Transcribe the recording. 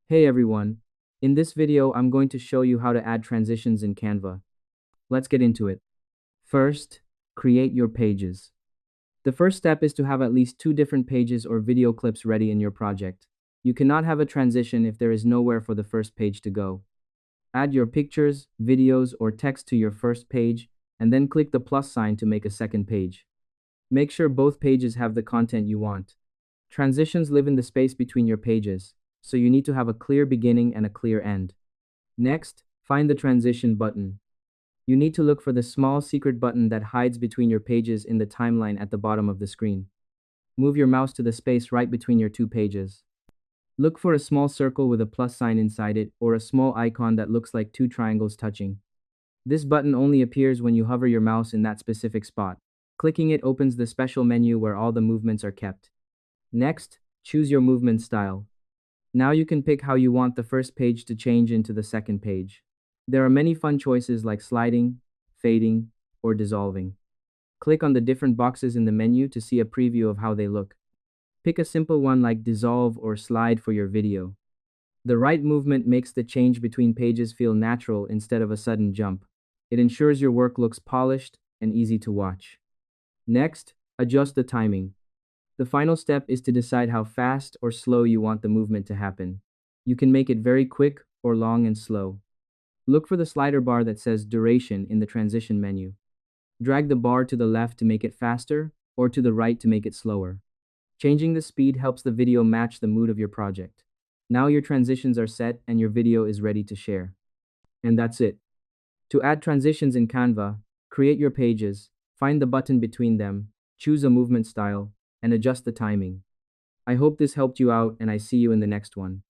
Hey everyone. In this video, I'm going to show you how to add transitions in Canva. Let's get into it. First, create your pages. The first step is to have at least two different pages or video clips ready in your project. You cannot have a transition if there is nowhere for the first page to go. Add your pictures, videos, or text to your first page, and then click the plus sign to make a second page. Make sure both pages have the content you want. Transitions live in the space between your pages, so you need to have a clear beginning and a clear end. Next, find the transition button. You need to look for the small secret button that hides between your pages in the timeline at the bottom of the screen. Move your mouse to the space right between your two pages. Look for a small circle with a plus sign inside it or a small icon that looks like two triangles touching. This button only appears when you hover your mouse in that specific spot. Clicking it opens the special menu where all the movements are kept. Next, choose your movement style. Now you can pick how you want the first page to change into the second page. There are many fun choices like sliding, fading, or dissolving. Click on the different boxes in the menu to see a preview of how they look. Pick a simple one like dissolve or slide for your video. The right movement makes the change between pages feel natural instead of a sudden jump. It ensures your work looks polished and easy to watch. Next, adjust the timing. The final step is to decide how fast or slow you want the movement to happen. You can make it very quick or long and slow. Look for the slider bar that says duration in the transition menu. Drag the bar to the left to make it faster or to the right to make it slower. Changing the speed helps the video match the mood of your project. Now your transitions are set and your video is ready to share. And that's it. To add transitions in Canva, create your pages, find the button between them, choose a movement style, and adjust the timing. I hope this helped you out and I see you in the next one.